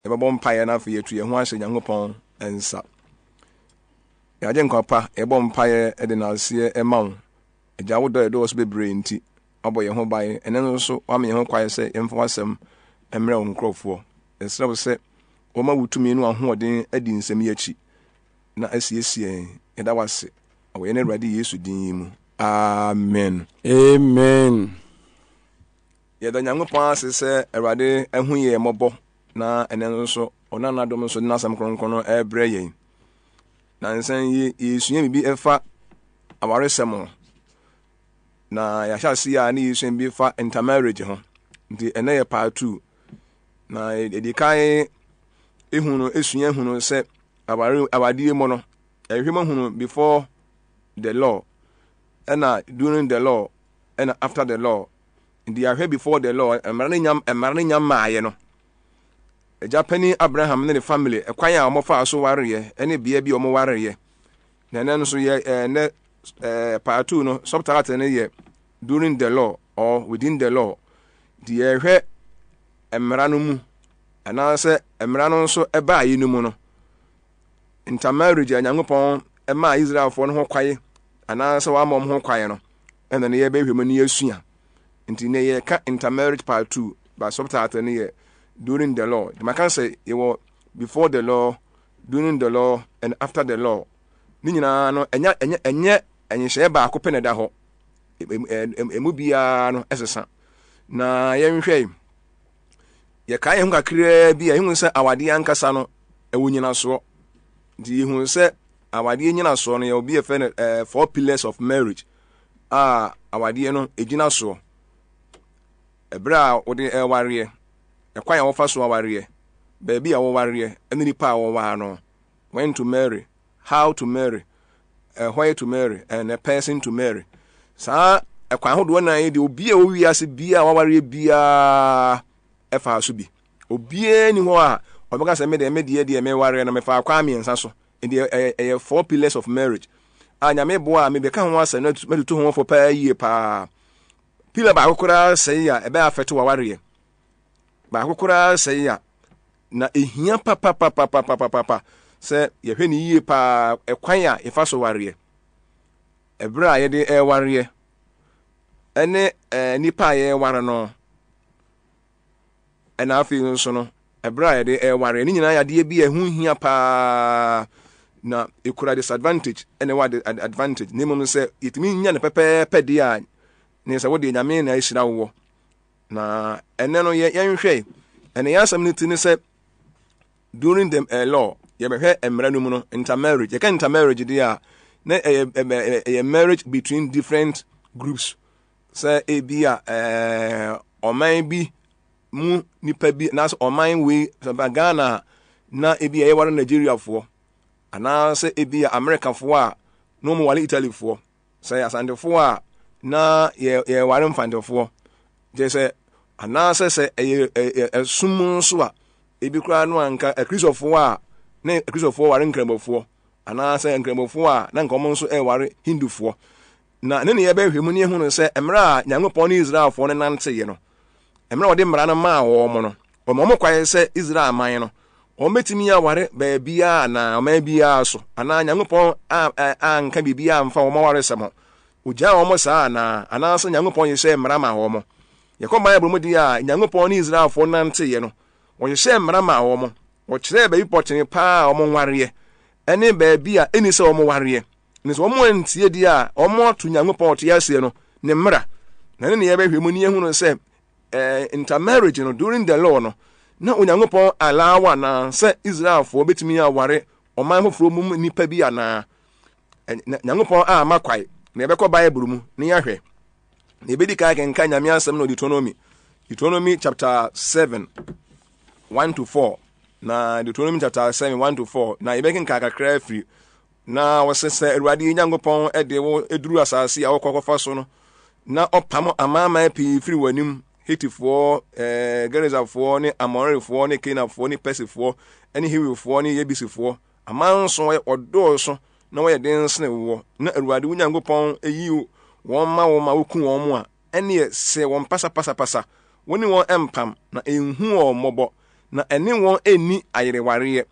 yɛbɛbɔ mpaeɛ na afei yɛtu yɛn ho ahyɛ Nyankopɔn nsa. Yɛagye nkɔpa yɛbɔ mpaeɛ de n'aseɛ ɛma wo. Agya wo dɔ yɛdɔ so bebree nti ɔbɔ yɛn ho ban ɛne no nso wama yɛn ho kwae sɛ yɛmfa w'asɛm mmerɛ wo nkurɔfoɔ. Yɛsrɛ wo sɛ wɔma wo tumi no ahoɔden adi nsɛm yi akyi na asiesie yɛda wase wɔ yɛn Awurade Yesu din mu. Amen. Amen. Yɛda Nyankopɔn ase sɛ Awurade ahu yɛn mmɔbɔ na ɛne no nso ɔna n'adom nso de n'asɛm kronkron no ɛbrɛ yɛn. Na nsan yi yɛsua biribi ɛfa awaresɛm na yɛahyɛ ase a ne yɛsua bi fa intermarriage ho. Nti ɛnɛ yɛ part 2 na yɛdi kan ehunu esua hunu sɛ awadie mu no ɛhwɛ mu hunu before the law ɛna during the law ɛna after the law. Nti yɛahwɛ before the law mmara ne nyam maayɛ no Japani Abraham ne the family ɛkwan a ɔmɔfa so wareyɛ ɛne bea bi ɔmɔ wareyɛ na ɛno nso yɛ ne part 2 no subtitle ne yɛ during the law or within the law. Di yɛhwɛ mmara no mu anaasɛ mmara no nso ɛbaa yi no mu no intermarriage a Nyankopɔn ɛmaa Israelfoɔ no ho kwae anaasɛ wɔama ɔmo ho kwae no ɛna ne yɛbɛhwɛ mu ne yɛsua. Nti ne yɛka intermarriage part 2 ba subtitle ne yɛ during the law. The man say you were before the law, during the law, and after the law. Ni nyina no enye share ba ko pene da ho. Emu bia no esesa. Na yenhwe. Ye kai hu kakra bia hu se awade ankasa no ewo nyina so. Di hu se awade nyina so no ye obi efe no 4 pillars of marriage. Awade no ejina so. Ebra odi eware ɛkwan a wɔfa so awareɛ baabi a wɔwareɛ ɛne nipa a wɔwaa no when to marry, how to marry, where to marry, and a person to marry. Saa ɛkwan ahodoɔ na yɛ de obi a owi ase bia a wɔwareɛ bia ɛfa so bi obi ni hɔ a ɔbɛka sɛ me deɛ me wareɛ na me fa akwa miɛnsa so ɛde ɛyɛ 4 pillars of marriage a nyame boa a me bɛka ho asɛ na metutu ho fo paa yie paa pillar ba akokora sɛ a ɛbɛ afɛto wɔwareɛ ba akokora sɛ ya na ehia papa sɛ yɛhwɛ ne yie pa ɛkwan a yɛfa so wareɛ ɛbra a yɛde ɛwareɛ ɛne nipa a yɛware no ɛna afei nso no ɛbra a yɛde ɛwareɛ ne nyinaa yadeɛ bi ɛho hia pa na ekura disadvantage ɛne wa advantage ne mmom sɛ yɛtumi nya ne pɛpɛɛpɛ deɛ a ne sɛ wode nyame na ahyira wo na ene no yenhwe ene yasam ne ti ne se during the law ye behwe emra no mu no intermarriage ye kan intermarriage dia na a marriage between different groups say ebia oman bi mu nipa bi na so oman we Ghana na ebia ye ware Nigeria fo ana se ebia America fo a no mu wale Italy fo say asante fo a na ye ware mfante fo jese anase se sumu so a ebi kura no anka Christopher a na Christopher ware nkrambofo anase nkrambofo a na nkomo nso ware Hindufo na ne ye behwe mu ne hu no se emra a Nyankopɔn ne Israelfo ne nante ye no emra ode mra no ma wo mo no omo kwaye se Israel man no o metimi ya ware ba bia na o ma bia so ana Nyankopɔn anka bibia amfa wo ma ware semo ogya wo mo saa na anase Nyankopɔn ye se mra ma wo mo yɛkɔ Bible mu di a Nyankopɔn ne Israelfo nante ye no wɔhyehyɛ mmara ma wɔ mo wɔkyerɛ baabi pɔtene paa a wɔn wareɛ ɛne baabi a ɛni sɛ wɔn wareɛ ne sɛ wɔn antie di a wɔn ato Nyankopɔn ɔte aseɛ no ne mmara na ne yɛbɛhwɛ mu ne yɛhu no sɛ intermarriage no during the law no na Onyankopɔn allow na sɛ Israelfo betumi aware ɔman foforɔ mu nipa bi ana Nyankopɔn a makwae na yɛbɛkɔ Bible mu ne yɛhwɛ na ebedi ka kenka nyame asɛm no Deuteronomy chapter 7 1 to 4 na Deuteronomy chapter 7 1 to 4 na yɛbɛkenka kakra afiri na wɔsɛ Awurade Nyankopɔn ɛde wo eduru asase a wɔkɔkɔfa so no na ɔpam amama pii firi wanim Hitifoɔ Gerizafoɔ ne Amorifoɔ ne Kenafoɔ ne Persifoɔ ne Hiwifoɔ ne Yebisifoɔ amanso ɔdɔɔso na wɔyɛ den sene wo na Awurade Nyankopɔn eyi wɔn ma woku wɔn mu a ɛne sɛ wɔn pasa wɔne wɔn empam na enhu wɔn mmɔbɔ na ɛne wɔn ɛnni ayerewareɛ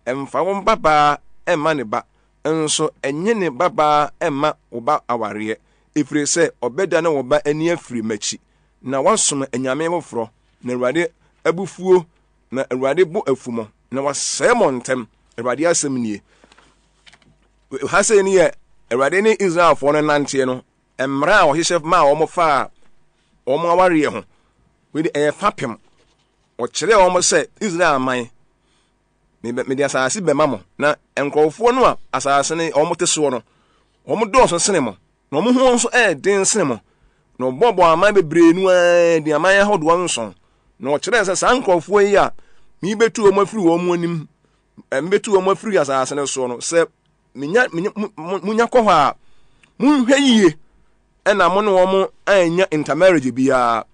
ɛmfa wɔn babaa ɛmma ne ba nso ɛnyɛ ne babaa ɛmma ɔba awareɛ ɛfiri sɛ ɔbɛda ne wɔba ani afiri m'akyi na wasom anyame foforɔ na Awurade abufuo na Awurade bo afumo na wasɛe mo ntɛm Awurade asɛm nie ha sɛ ni yɛ Awurade ne Israelfoɔ no nanteɛ no mmara a ɔhyehyɛ ma a wɔn fa wɔn awareɛ ho wɔde ɛyɛ fapem ɔkyerɛ wɔn sɛ Israel man me de asase bɛma mo na nkurɔfoɔ no a asase ne wɔn te soɔ no wɔn dɔɔso sene mo na wɔn ho nso den sene mo na ɔbɔbɔ aman bebree no de aman ahodoɔ nson na ɔkyerɛ sɛ saa nkurɔfoɔ yi a mebetu wɔn afiri wɔn anim mebetu wɔn afiri asase ne soɔ no sɛ munya kɔ hɔ a monhwɛ yie ɛna mo ne wɔn anya intermarriage biara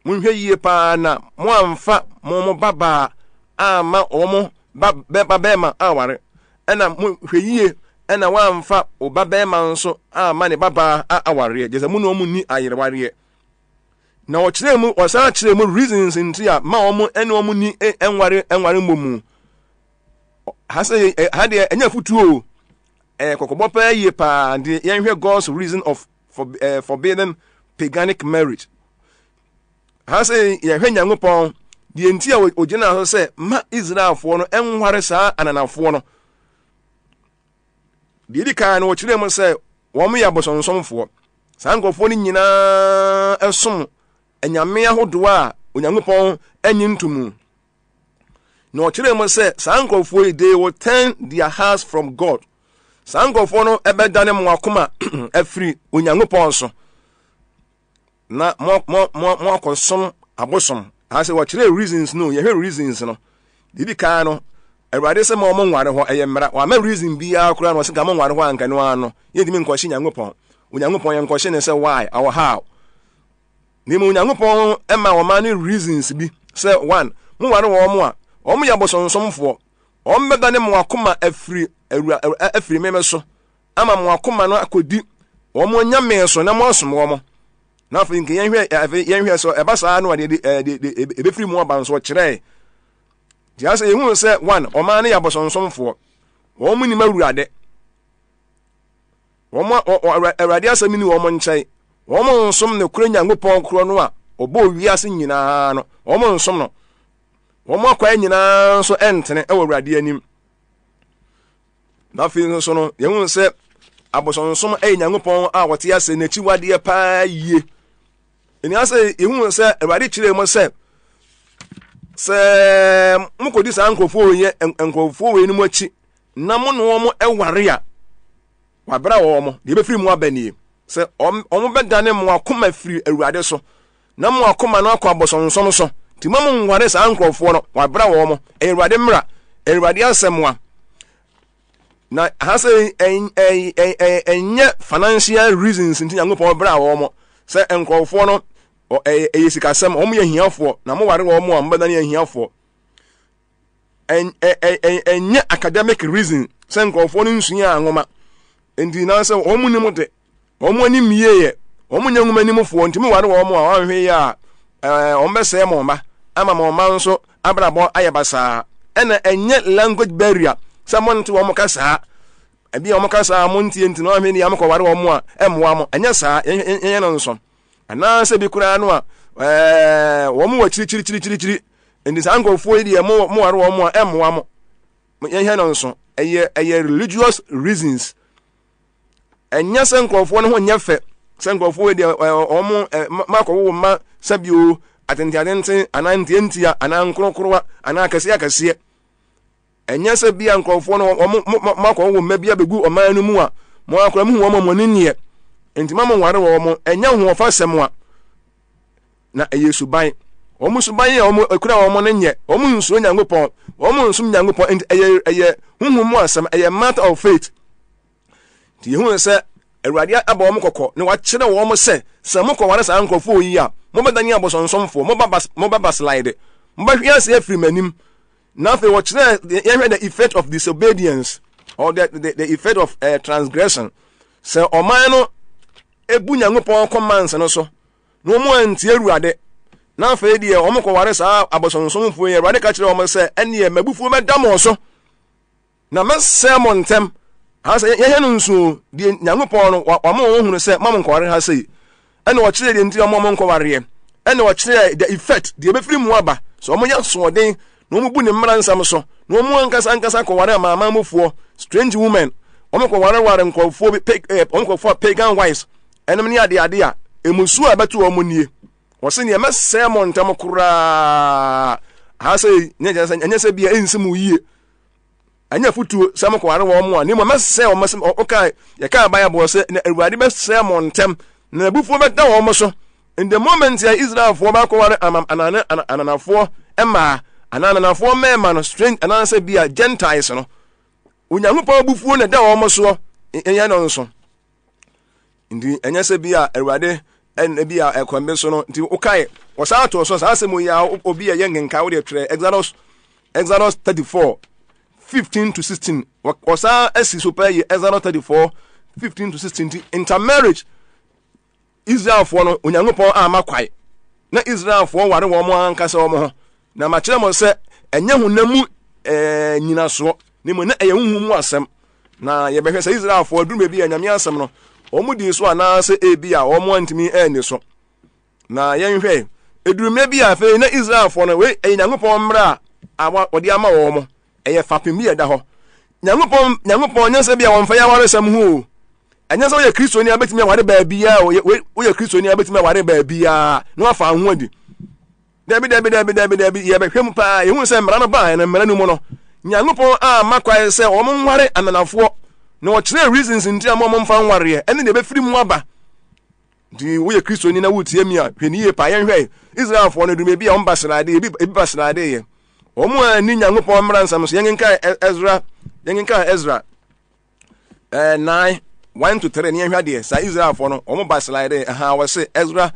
monhwɛ yie paa na mo amfa mo babaa ama wɔn bɛma aware ɛna monhwɛ yie ɛna wamfa oba bɛma nso ama ne babaa aware gye sɛ mo ne wɔn ni ayerewareɛ na ɔkyerɛ mu ɔsan kyerɛ mu reasons nti a ma wɔn ɛne wɔn ni enware mmomu ha sɛ ha deɛ ɛnyɛ futuo kɔkɔbɔ paa yie paa de yɛnhwɛ God's reason of forbidding paganic marriage ha sɛ yɛhwɛ Nyankopɔn deɛ nti a ogyina so sɛ ma Israelfoɔ no ɛnware saa ananafoɔ no deɛ di kan no wɔkyerɛ mu sɛ wɔn yɛ abosonsomfoɔ saa nkurɔfoɔ no nyinaa ɛsom anyame ahodoɔ a Onyankopɔn anyi ntomu na wɔkyerɛ mu sɛ saa nkurɔfoɔ yi they will turn their hearts from God saa nkurɔfoɔ no ɛbɛdane mo akoma afiri Onyankopɔn so na mo akɔsom abosom ha sɛ wɔkyerɛ reasons no yɛhwɛ reasons no deɛ di kan no Awurade sɛ ma ɔmo nware hɔ ɛyɛ mmara wama reason biara koraa no ɔsɛ ka mo nware hɔ anka no ano yɛntumi nkɔhye Nyankopɔn Onyankopɔn yɛnkɔhye ne sɛ why our how ne mu Onyankopɔn ɛma wɔma ne reasons bi sɛ one mo nware wɔ ɔmo a ɔmo yɛ abosonsomfoɔ ɔmo bɛda ne mo akoma afiri meme so ama mo akoma no akɔdi ɔmo nyame so na mo asom wɔn na afei nke yɛnhwɛ so ɛba saa no de ɛbɛfiri mu aba nso kyerɛ dia sɛ yɛhu sɛ one ɔma ne yɛ abosonsomfoɔ wɔn mu nim Awurade wɔn Awurade asɛm ni wɔn nkyɛn wɔn nsom ne koro Nyankopɔn koro no a ɔbɔ wiase nyinaa no wɔn nsom no wɔn akɔɛ nyinaa nso ɛntene ɛwɔ Awurade anim na afei nso no yɛhu sɛ abosonsom ɛyɛ Nyankopɔn a wɔte ase n'akyi wadeɛ paa yie ɛni asɛ yɛhu sɛ Awurade kyerɛ mu sɛ mokɔdi saa nkurɔfoɔ wei no mu akyi na mo ne wɔn ɛware a wabra wɔn deɛ bɛfiri mu aba nie sɛ ɔmo bɛdane mo akoma firi Awurade so na mo akoma no akɔ abosonsom so nti ma mo nware saa nkurɔfoɔ no wabra wɔn ɛyɛ Awurade mmara Awurade asɛm a na ha sɛ ɛnyɛ financial reasons nti Nyankopɔn bra wɔn sɛ nkurɔfoɔ no ɛyɛ sikasɛm wɔn yɛ hiafoɔ na mo ware wɔn a mbɛda ne yɛ hiafoɔ ɛnyɛ academic reason sɛ nkurɔfoɔ no nsua nwoma nti na sɛ wɔn nim de wɔn ani mieyɛ wɔn nyɛ nwoma nimfoɔ nti mo ware wɔn a wɔnhwɛ yɛ a wɔn bɛsɛɛ mo ma ama mo ma nso abrabɔ ayɛ basaa ɛna ɛnyɛ language barrier sɛ mo nte wɔn kasa ebi wɔn kasa mo ntie nti na wɔhwɛ ne yam kɔ ware wɔn a ɛmoa mo ɛnyɛ saa ɛnyɛ no nso ana sɛ bi koraa no a wɔn wɔ kyirikyiri nti saa nkurɔfoɔ yi deɛ mo ware wɔn a ɛmoa mo yɛnyɛ no nso ɛyɛ religious reasons ɛnyɛ sɛ nkurɔfoɔ no ho nyɛ fɛ sɛ nkurɔfoɔ yi deɛ wɔn makɔwo ma sɛbio atenten anaa ntiantia anaa nkorokorowa anaa akɛseɛ ɛnyɛ sɛ bia nkurɔfoɔ no makɔwo ma bia bɛgu ɔman no mu a mo akora mu wɔn mo nneɛ nti ma mo ware wɔn ɛnyɛ ho ɔfa sɛm a na ɛyɛ suban wɔn suban yɛ wɔn ekura wɔn no nyɛ wɔn nsuo Nyankopɔn wɔn nsom Nyankopɔn nti ɛyɛ huhu mu asɛm ɛyɛ matter of faith nti yehu sɛ Awurade aba wɔn kɔkɔ na wakyerɛ wɔn sɛ mo kɔ ware saa nkurɔfoɔ yi a mo bɛdani abosonsomfoɔ mo ba slide mo ba hwɛ ase afiri manim na afei wɔkyerɛ yɛhwɛ the effect of disobedience or the effect of transgression sɛ ɔman no ebu Nyankopɔn commands no so na wɔn antie Awurade na fa die o mko ware saa abosonsomfo ye Awurade ka kire o mo se ene mabufuo meda mo so na mesɛ mo ntem ha se ye no nso die Nyankopɔn no wa mo hunu se ma mo nko ware ha sei ene wo kire die nti o mo nko ware ene wo kire the effect die be firi mu aba so o mo nya so den no mu bu ne mmara nsam so no mu ankasa ko ware ma mamufuo strange women o mo ko ware nkofo bi o mo ko pagan wives enem ne ade a emusu a betu o mo nie wo se ne mesɛ mo ntem kura ha sei nya se bia ensimu yie anya futuo sam ko ware wo mo ani mo mesɛ o mesɛ o kai ye ka ba ya bo se na Awurade besɛ mo ntem na bufuo beda wo mo so in the moment ya Israel for ba ko ware ananafo ema ananafo mema no strange ananse bia Gentiles no Onyankopɔn bufuo na da wo mo so enya no nso ndi enya se bia Awurade en bia ekwambe so no ndi o kai wo sa to so sa asemu ya obi ye ngenka wo de tre Exodus 34:15 to 16 wo sa asi so pa ye Exodus 34:15 to 16 intermarriage Israel for no Onyankopɔn amakwai na Israel for ware wo mo ankasa wo mo ho na ma kire mo se enya hunamu nyina so ni mo na eye humu asem na ye behwe se Israel for duru be bia nyame asem no o mu di so ana se bia o mo antimi ani so na yen hwe edurume bia fe na Israel for no we Nyankopɔn mmra odi ama wo mo eye fapem bia da ho Nyankopɔn nya se bia won fa ya ware sam hu anya se wo ye Kristoni abetimi ware ba bia wo ye Kristoni abetimi ware ba bia no afa ho adi dabi ye be hwem pa ye hu se mmara no ba na mmara no mu no Nyankopɔn makwae se o mo nware ananafo na wo kire reasons nti am mo mfa nware ene ne be firi mu aba di wo ye Kristoni na wo tie mi a hwani ye pa ye hwe Israel fo no du me bia o mbasrade e bi basrade ye o mo ani Nyankopɔn mmara nsam so yengenka Ezra 9:1-3 ne hwa de sa Israel fo no o mo basrade wo se Ezra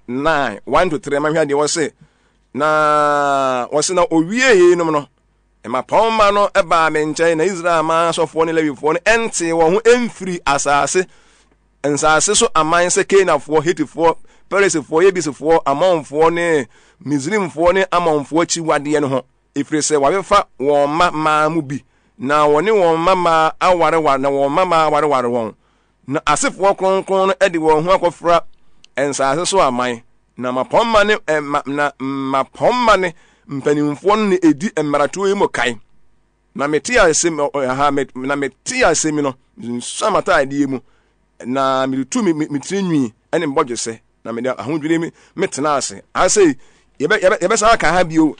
9:1-3 ma hwa de wo se na owie ye no no ema pawma no eba me nkyɛn na Israel ma sofo ne Lewifo no ente wo ho emfiri asase ensase so aman se Kenafoɔ Hetifoɔ Perisfoɔ Yebusfoɔ Amonfoɔ ne Misrimfoɔ ne Amonfoɔ chiwade no ho efiri se wabefa wɔn ma mu bi na wɔne wɔn mama aware na wɔn mama aware wɔn na asefoɔ kronkron no edi wɔn ho akɔfra ensase so aman na mapɔmma ne mpanimfoɔ no edi mmarato yi mo kai na metia asemi no samata ade mu na metu mitrinwi ene mbɔdwese na me ahodwene metena ase ase yebe sa aka ha bio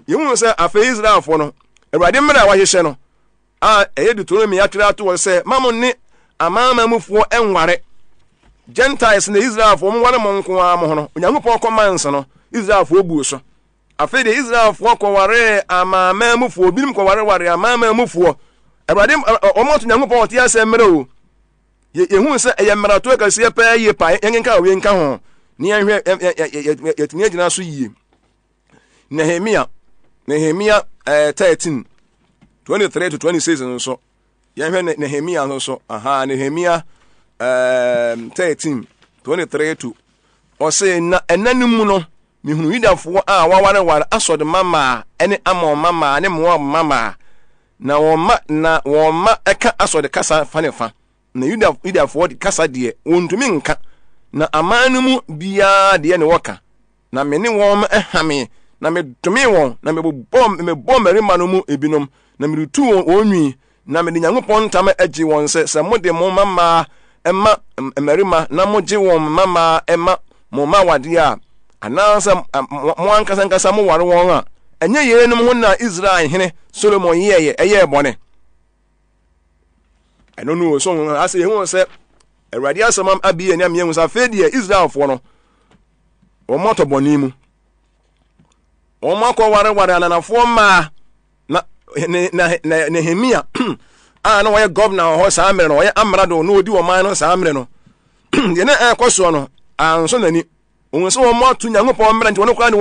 yehu se afa Israelfo no Awurade mmara wa hyehyɛ no eye Deuteronomy atwere ato wɔ sɛ mamon ne amamamufoɔ enware Gentiles na Israelfo mo ware mo nko a mo ho no Onyankopɔn command no Israelfo bu so afa de Israelfo kɔware amamamufoɔ binim kɔware amamamufoɔ Awurade omoto Onyankopɔn ɔte asɛ mmere o yehu se eye mmarato akase pa ye pa yengenka we nka ho ne yɛhwɛ yɛtumi agina so yie Nehemia 13:23-26 nso yɛhwɛ Nehemia nso Nehemia 13:23 ɔse na enanum no mihunu Yudafoɔ a waware asɔde mama ene amon mama ne Moab mama na wɔma eka asɔde kasa fa ne fa na Yudafoɔ de kasa de wontumi nka na amanu mu bia de ne wɔka na me ne wɔn ehame na me dome wɔn na me bɔ marima no mu ebinom na me rutu wɔn onwi na me de Nyankopɔn ntam agye wɔn sɛ mo de mo mama emma marima na mo gye wɔn mama emma mo ma wade a anansa mo ankasa mo ware wɔn a enye yenum ho na Israel hene Solomon eye bɔne eno no so ase ye hu se Awurade asamam abi enya me hu sa fe de Israelfo no o moto bɔne mu o makɔ ware ananafo ma na Nehemia na wɔyɛ governor ho saa mere no wɔyɛ amrado no odi wɔ man no saa mere no ye na ekoso no anso nani on so wo moto Nyankopɔn mere nti wɔn kra ne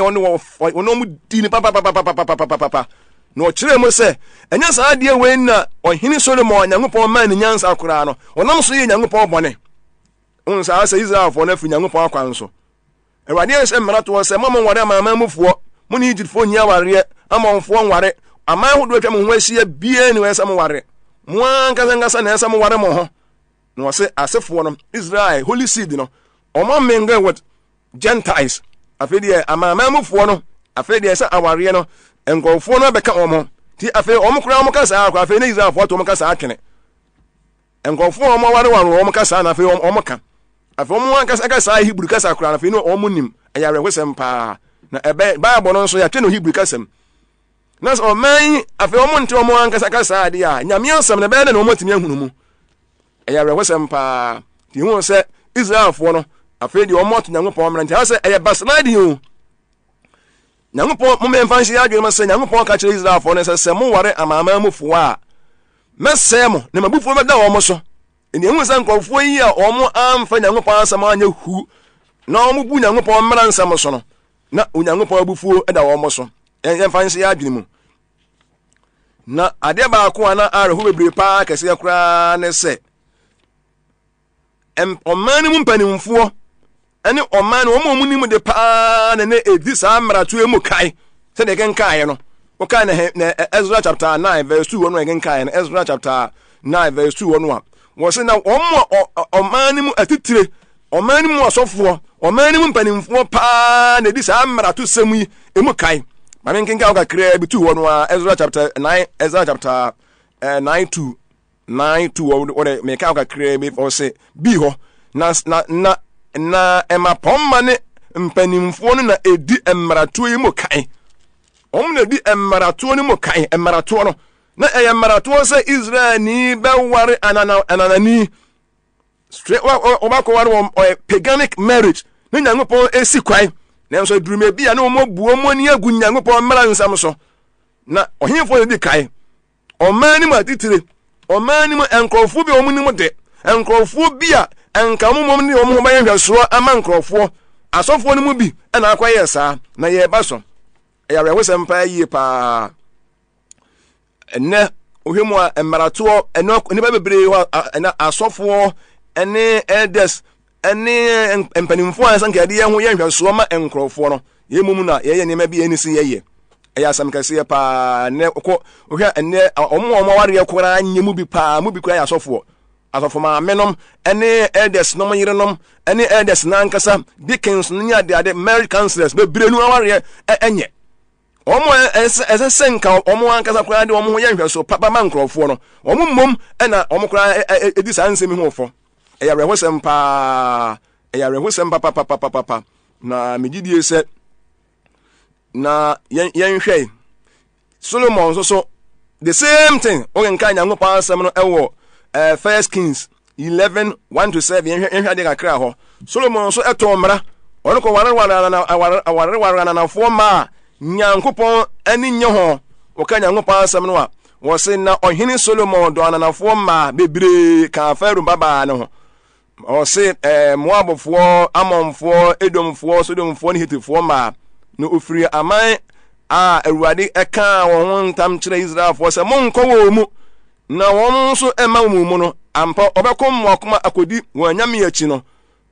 wɔn mu di ni papa no kyerɛ mu sɛ ɛnya saa de we na ɔhene Solomon Nyankopɔn man ne nyansa akora no ɔnam so yɛ Nyankopɔn bɔne on saa sɛ Israelfo na fi Nyankopɔn akwan so Erade se mmarato se mama nware amama mufuo mu ne Egyptfo nyia ware amonfo nware aman hodo atwa mu ho ahia bie ne wese mo ware mo ankasa na ese mo ware mo ho no wose asefo no Israel holy seed no omo menga with Gentiles afedie amama mufuo no afedie se aware no enkofo no beka omo ti afe omo kura omo kasa akwa afe ne Israel fo to omo kasa akene enkofo omo ware omo kasa na afe omo ka afi omo ankasa kasa Hebrew kasa kura na fi no omo nim ayare hwesem pa na ebe Bible no so ya twe no Hebrew kasam na so man afi omo nte omo ankasa kasa ade a nyame asem na be na omo timi ahunu mu ayare hwesem pa ti hu se Israel fo no afi de omo to Nyankopɔn mra nti ha se eye baslide o Nyankopɔn mo me mfa nshi adwe mo se Nyankopɔn ka kire Israel fo no se mo ware amama mu fo a mesem na mabufo be da omo so eni hu se nkofo yi a omo amfa Nyankopɔn asem anya hu na omo bu Nyankopɔn mmara nsam so no na Onyankopɔn abufuo eda omo so en fansi ya adwene mu na ade ba ko ana are ho bebre pa kase yakura ne se oman mu mpanimfo ene oman omo mu nim de pa na ne edi sa mmarato emu kai se de ken kai no o kai na Ezra chapter 9 verse 2 no ken kai na Ezra chapter 9 verse 2 no wo se na oman mu atitire oman mu asofo oman mu mpanimfo pa na di sa mmarato semu yi emu kai ma men kinka ka kire bi 2 no Ezra chapter 9 Ezra chapter 9:2 o de me ka kire bi o se bi ho na ema pomma ne mpanimfo no na edi mmarato yi mu kai na di mmarato ni mu kai mmarato no na mmarato se Israel ni be ware ananani straight obako ware paganic marriage ni Nyankopɔn esi kwai na nso durume bia na omo buo mo ni agu Nyankopɔn mmara nsam so na ohimfo di kai omani ma titire omani mo enkrofo bi omo ni mo de enkrofo bia enkamu mom ni omo ho baye hwɛso ama enkrofo asofo ni mu bi na akwaye saa na ye ba so ya rewesem pa yie pa enne ohwemu a mmarato eno ni ba bebre ho na asofo ene elders ene empanimfo ansan ka de ye ho ye hwɛso ma enkrofo no ye mum na ye ne ma bi enisi ye ya sam kase pa ne ko ohwa ene omo ware ye kora anye mu bi pa mu bi kora ya asofo ma menom ene elders no yirenom ene elders na ankasa deacons no nya de marriage counselors be brenu aware enye omo esesenka omo ankasa kora de omo ye hweso papa man krofo no omo mom na omo kora edi sansemi hofo eya rehosem pa papa na megidie se na yen hwe Solomon so the same thing o nka Nyankopɔn asem no ewo First Kings 11:1-7 yen hwe de kakra ho Solomon so eto mmara ono ko ware na fo ma Nyankopɔn ani nye ho o ka Nyankopɔn asem no a wo se na ohene Solomon do ananafo ma bebre ka faru baba no ho o se Moabfo Amonfo Edomfo Sodomfo ni Hitifo ma no ofiri aman a Awurade eka won tam kire Israelfo se monko wo mu na won so ema mu no ampa obekom wakoma akodi wanyame yachi no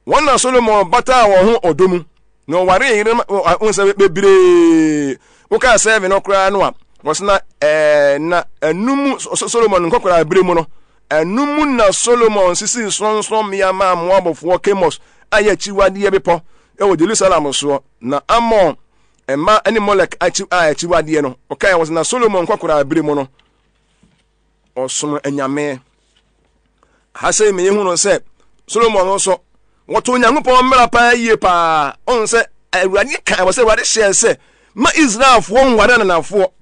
won na Solomon bata wo ho odomu no ware yire onse bebre wo ka serve no kra no a wasna na enum Solomon nkokora bebre mu no enum na Solomon sisi sonson mia ma Moabfo Kemos ayachi wade ye bepo e wo Jerusalem so na Amon emma ani Molek achi wade no okay wasna Solomon nkokora bebre mu no osom anyame hase me hu no se Solomon so woto Nyankopɔn mmara pa yie pa on se Awurade kan wo se Awurade hye se ma Israelfo nware nanafo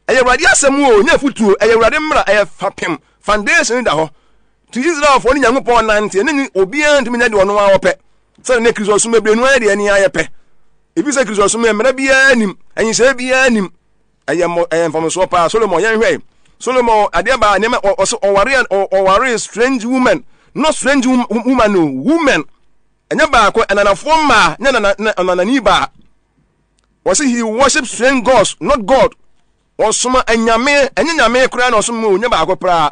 Awurade asem o nya futuo Awurade mmara fapem foundation da ho ti Israelfo ni Nyankopɔn nante ne obi antimi nya de ono a wope se ne Kristo so mebre nu ade ani ayepe ebi se Kristo so mmara bia anim anyi se bia anim ayem so pa Solomon yan hwe Solomon adeba ne o strange woman not strange woman no woman enya ba ko ananafo ma nya nanani ba was he worship strange gods not God osoma anyame nyame kura na osoma onya ba ko pra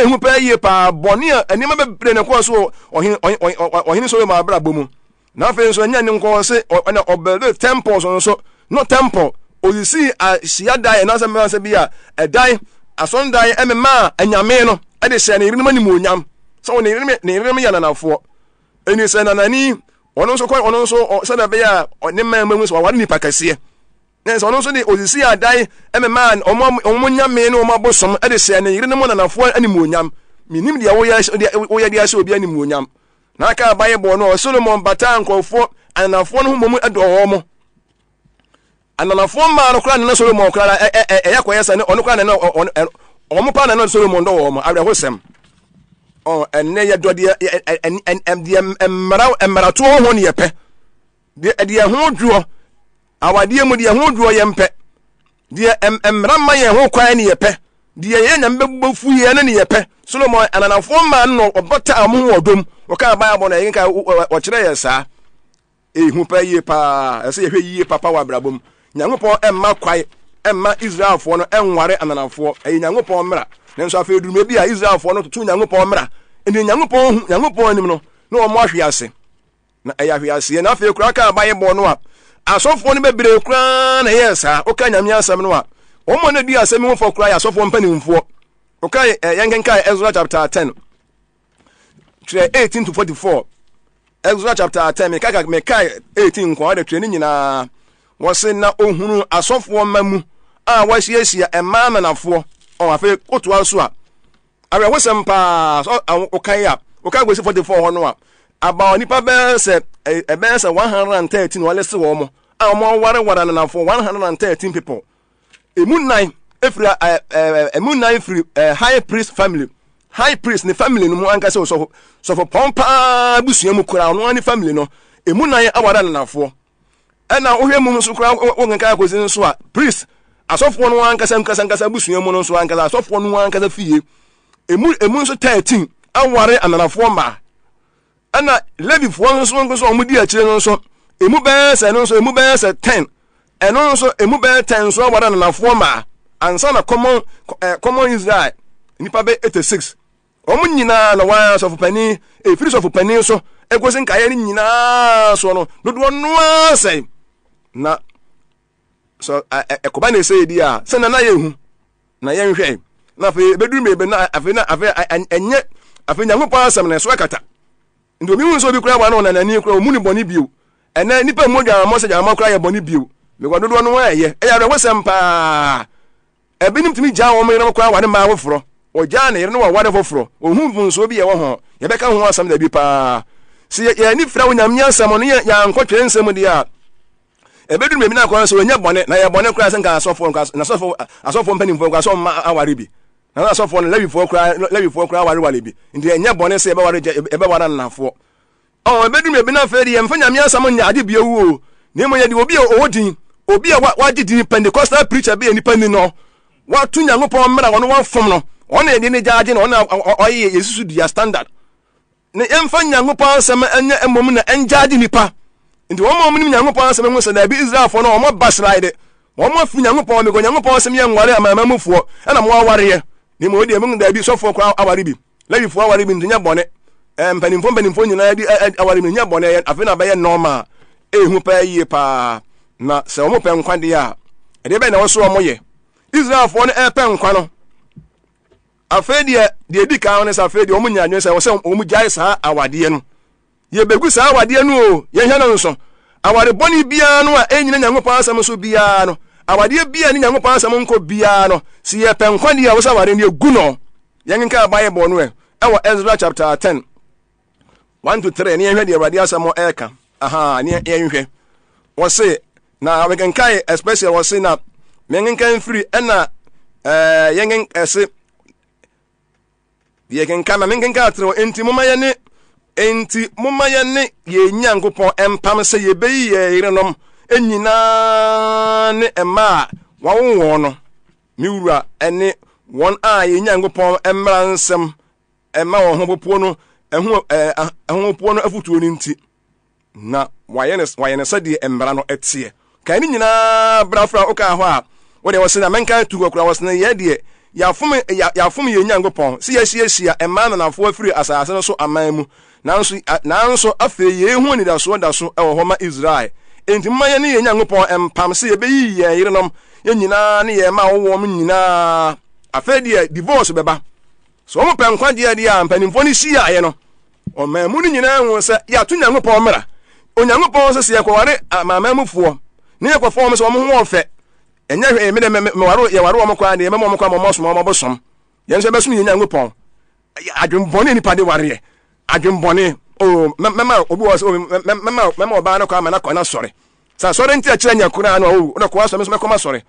hu pa yie pa boni anima bebre ne ko so ohin Solomon abra bomu na fe nso nya nko se na obele temple so no temple oyisi ahia dai na se bia edai asondai emema anyame no e de se ne yire no mani muonyam so ne yire ya nanafo eni se nanani ono nso se na be ya ne mammu so ware nipa kase ne se ono nso de oyisi adai emema omo nyame no omo abosom e de se ne yire no nanafo ani muonyam minim dia wo ya dia se obi ani muonyam na aka Bible no Solomon bata nkofo ananafo no homo edo mo ananafo ma no kra ne Solomon kra yakoyesa ne ono kra ne omo pa na Solomon do mo abre hosem enne ye dode emra to ho ne yepe de ho duo awade mu de ho duo ye mpe de emra ma ye ho kwan ne yepe de ye nyambe bofu ye ne yepe Solomon ananafo ma no obota amu odom oka Bible na yinka o kire yesa ehu pa yie pa ese ye hwe yie papa wa brabom Nyankopon emma kwai emma Israelfo no enware ananafo Nyankopon mra nenso afa eduruma bi a Israelfo no tutu Nyankopon mra eni Nyankopon anim no na o mo ahwe ase na ahwe ase na afa ekura ka Bible no a asofo no bebre kura na yesa oka nyame asem no a o mo na di asem ho fo kura ya asofo mpanimfo oka yenkenka Ezra chapter 10 18 to 44 Exodus chapter 10 mekai 18 kwa de twani nyina wose na ohunu asofo mamu a wahiesia ema manafo o afa otoa so a awe wosem pa okai ya okai gosi 44 hono a aba onipa be se 113 wale se wo mo a mo ware nanafo 113 people emunai efra emunai free high priest family high priest ne family no mu ankase so for pompa busuamu kura no ani family no emunan awara nanafo na ohwemu nso kura wonkenka akozi nso a priest asofo no ankasa busuamu no nso ankasa asofo no ankasa fie emu nso 13 aware ananafo ma na levifo nso omudi akire nso emu be se no nso emu be se 10 eno nso emu be 10 nso aware ananafo ma ansa na common Israel nipa be 86 omu nyina na wa so fopani free so fopani so egosi nkaye ni nyina so no dodo no asai na so ekoba na ese di a se na yehu na yenhwe na fe beduru mebe na afe enye afe Nyankopon asem na so akata ndo mi hu so bi kura wa na nani kura omu ni boni biu ena nipa modwa mo se jama kura ye boni biu me kwa dodo no eye ya re wesem pa ebinim timi ja wo me no kura wa ne ma woforo oja na yere no wa wade foforo ohun funso bi ye wo ho ye beka ho asam da bi pa si ye ni fra wonyam nya asam no ya nkotwe nsem di a ebedu me na kwa so nya bone na ye bone kura senka asofo na asofo mpanimfo kwa so ma aware bi na asofo no levifo kura aware bi ndi nya bone se ebe wara nanafo ebedu me na fa di ye mfa nyam asam nya ade bi ewu ni mo ye di obi odin obi a wagidi Pentecostal preacher bi enipa ni no watu Nyankopon mra wono wafom no ona edi ne jaaje na ona oye Yesu dia standard ne emfa Nyankopon asem enya emom na enjaaje nipa nti wo mom ni Nyankopon asem nwo se na bi Israelfo no omo baslide wo mo fu Nyankopon me go Nyankopon asem ye nware amamamufo na mo aware ni mo odi emum da bi sofo kwa aware bi levifo aware bi nya bone mpanimfo nyina di aware bi nya bone afi na be ye normal ehu pa yie pa na se omo pe nkwa de a ede be na wo so omo ye Israelfo no epe nkwa no afedie de di ka on sa afedie omu nyanwe se wo se omu jai sa awade no ye begu sa awade no o ye hia no nso awade boni bia no a enyina Nyankopon asem so bia no awade bia ni Nyankopon asem nko bia no si ye pe nkwa de a wo sa awade ne egu no ye nka Bible no e wo Ezra chapter 10 1 to 3 ne ye hwe de awade asem eka ne ye hwe wo se na we nka especially wo se na mengenkan free na yengen ese ye kenka ma mengenka atro enti moma ye ne ye Nyankopon empam se ye beyi ye yerenom enyina ne ema wawo no miwura ene won a ye Nyankopon emra nsem ema wo ho popo no ehu popo no afutuo ni nti na waye ne sade emra no etie kan ni nyina brafra oka ho a wode wose na menka tu kokura wose na ye de ya fom ye Nyankopon si ye sia ema na nafo afiri asase no so aman mu nanso afe ye hu ni da so e wo homa Israel enti mmanye ne ye Nyankopɔn empam se ye beyi ye yerenom ye nyina ne ye ma wo mo nyina afe de divorce beba so mo penkwa de de ampanimfo ne hia ye no o mamu ne nyina hu se ya to Nyankopɔn mra Onyankopɔn se ye kware mamamufuo ne ye kwafo so mo ho ofe enya hwe me de me waro ye waro mo kwa de me mo kwa mo so mo bosom ye nso beso ye Nyankopɔn adwembone ni pade ware adwembone o mema obi was mema oba na kwa ma na kɔ na sɔre sa sɔre nti a kyerɛ nyakura na o na kɔ asɔ me so mekɔ ma sɔre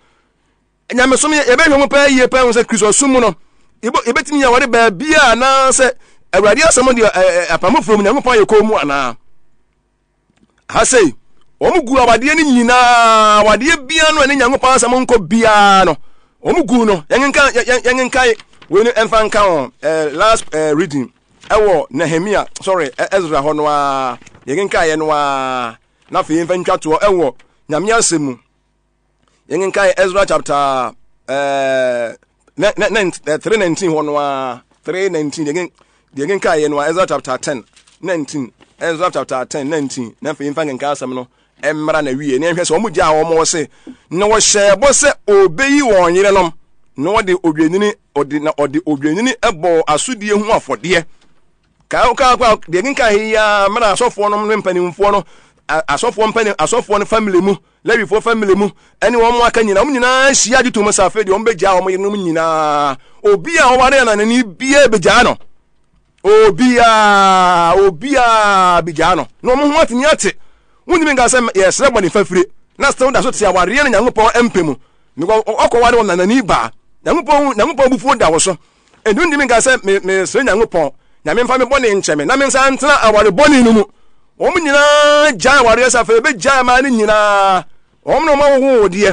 enya me so me ebe hwe mo pa yie pa sɛ Kristo sum no ebetimi ya ware ba bia na sɛ awurade asɛm de apamofo mu Nyankopɔn yɛ kɔ mu ana ha sei o mu gu awade ni nyina awade bia no ne Nyankopɔn asɛm nkɔ bia no o mu gu no yengenka we no enfanka on last reading ewo Nehemia Ezra ho no a yengenka ye no a na fe mfantwa to ewo nyame asemu yengenka Ezra chapter 319 ho no a 319 yengenka ye no a Ezra chapter 10 19 Ezra chapter 10 19 na fe mfanka asem no emmra na wie ne hwɛ sɛ omu gya wo mo se na wo hyɛ bo se obeyi won yerenom no de odwenini ode odwenini ebo asodie hu afɔde ka de nka hiya mara asɔfo no mpanimfo no asɔfo no family mu lewifo family mu ɛne wɔn aka nyina wɔn nyina hyia de to mu safe de wɔn begya wɔn yerenom nyina obi a wɔware na nani bia begya no obi a begya no no mo ho atini ate woni me nga sɛ yɛsrɛ bɔ ne fafire na sɛ da so te aware ne Nyankopɔn empemu because ɔkɔware wɔn na nani ba Nyankopɔn bufuo da wo so endu ndi me nga sɛ me sɛ Nyankopɔn nyame mfa me bɔne nkyɛme na me nsa ntena aware bɔne no mu wɔn nyina gya aware safe be gya ma ne nyina wɔn no ma wo de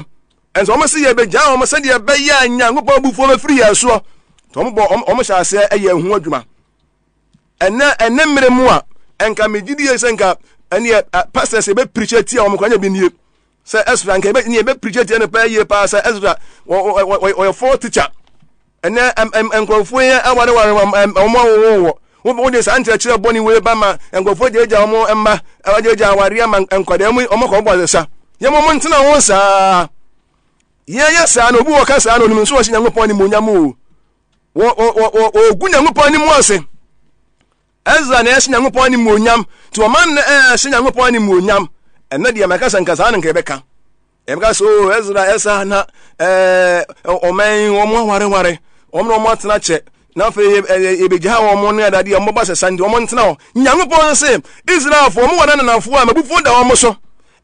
enso wɔn se ye be gya wɔn se de be ya Nyankopɔn bufuo be firi ya so to wɔn hyɛ ase ɛyɛ hu adwuma ɛnɛ mmere mu a enka megidi ye senka ɛne pastors be preach tia wɔn kwanya bi nie sɛ Ezra nka be preach tia ne pa ye pa sɛ Ezra o for teacher ɛnɛ nkrofo ye aware wɔn wo de sa antre kire boni we ba ma nkrofo jeja wɔn emma awajeja aware ma nkwada mu wɔn kɔ bɔ sa ye mo ntena ho sa ye sa na obi wo ka sa na onum so wo Nyankopɔn ni monyam o ogu Nyankopɔn ni mu ase Ezra na ye Nyankopɔn ni monyam ti o man na Nyankopɔn ni monyam ɛna de amaka sanka sa na nka bɛka emka so Ezra na omen wɔn ware wɔn atena kye na fe ebegya wɔn no adade wɔn ba sesande wɔn ntena ho Nyankopɔn se Israelfo wɔn wana nanafo a mabufo da wɔn so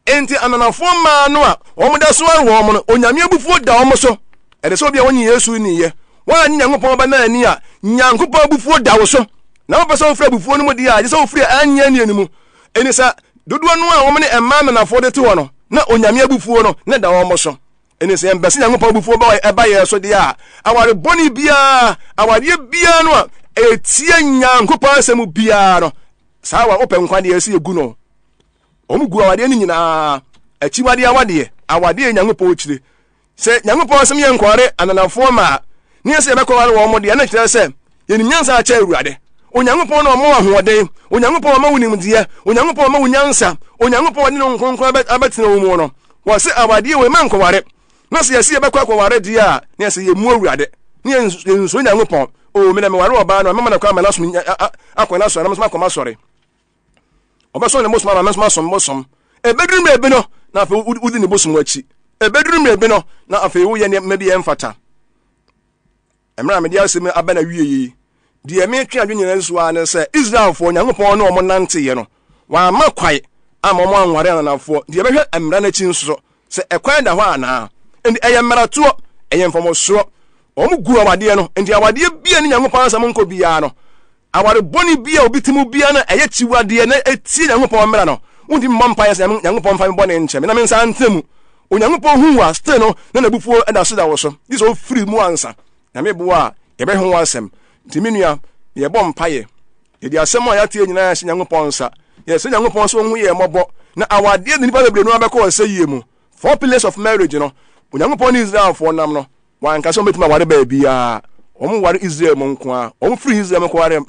enti ananafo ma no a wɔn da so wɔn no onyame abufo da wɔn so ɛde so bia wɔn Yesu ni ye wɔn Nyankopɔn ba na ani a Nyankopɔn abufo da wo so na wɔn pɛ sɛ wɔfrɛ abufo no mu de a gye sɛ wɔfrɛ anya ni animu eni sa dodo no a wɔn ne ɛma nanafo de te wɔ no na onyame abufo no ne da wɔn so eni se mbese Nyankopɔn abufo ba ɛba yɛ so de a aware boni bia aware bia no a etie Nyankopɔn asɛm bia no saa wa open kwa de esi egu no omugu awade ni nyina achiwade awade Nyankopɔn chire se Nyankopɔn asɛm yɛ nkware ananafo ma ne se bɛkɔware wɔ mo de na kyerɛ se yɛnim nyansa akyɛ awurade Onyankopɔn na ɔmo ahoɔden Onyankopɔn ma wonim die Onyankopɔn ma wonyansa Onyankopɔn ne no nkonkron abɛtena wo mu no wɔ se awade we ma nkware na se yɛse yɛbɛkɔ akɔware die a ne yɛse yɛmu awurade ne yɛnso Nyankopɔn o me na me ware ɔba no mama na kwa mala so akɔna so na mama akɔma sɔre ɔbɛso ne mosoma na mama bosom ebeduru me ebi no na afa udi ne bosom akyi ebeduru me ebi no na afa wo yɛ ne mabi yɛ mfata emra me dia se me aba na wie yi die me twa adwenya nso a ne sɛ Israelfo Nyankopɔn no ɔmo nante yɛ no wa ma kwai ama ɔmo anware ananafo die bɛhwɛ emra na chi nso sɛ ɛkwan da hɔ ana endi ɛyɛ mmaratoɔ ɛyɛ mfɔmɔsoɔ ɔmo gu awade no endi awade bia ne Nyankopɔn asɛm nkɔ bia no aware boni bia obitimu bia na ɛyɛ chiwade na etie Nyankopɔn mmara no wundi mmampa yɛ sɛ Nyankopɔn fa me bɔ ne nkyɛ me na me nsa ntemu Onyankopɔn hu wa still no na nabufuo ɛda so da wo so this all free mu ansa na me bo a yɛbɛho asɛm timinua yɛbɔ mpaye yɛdi asɛm a yɛatie nyina yɛ Nyankopɔn nsa yɛsɛ Nyankopɔn so hu yɛ mmɔbɔ na awade ne nipa bebre no abɛkɔ ɔsɛ yie mu 4 pillars of marriage no Onyankopɔn ne Israelfo nam no wanka sɛ metuma awade ba bia omo ware Israel mo nko a omo free Israel mo ko ware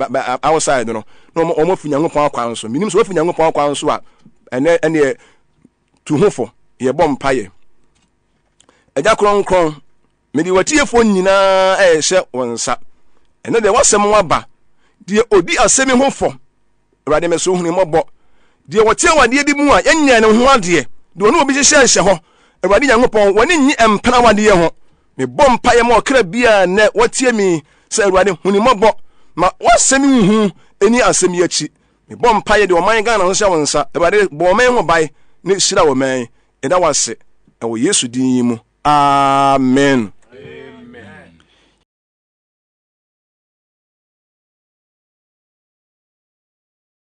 outside no no omo fi Nyankopɔn akwan so minim so fi Nyankopɔn akwan so a ene tu hofo ye bom paye eja kronkron me di watiefo nyina ehye wonsa ene de wasem waba de odi asemi hofo awurade me so hunu mobɔ de wotie wade bi mu a yenya ne ho ade de ono obi hye ho awurade Nyankopɔn woni nyi empena wade ho me bom paye mo kra bia ne wotie mi se awurade hunu mobɔ ma wasemi hu eni asemi achi me bom paye de oman Ghana no hye wonsa awurade bo man ho bai ne shira wo man eda wase e wo Yesu din mu amen.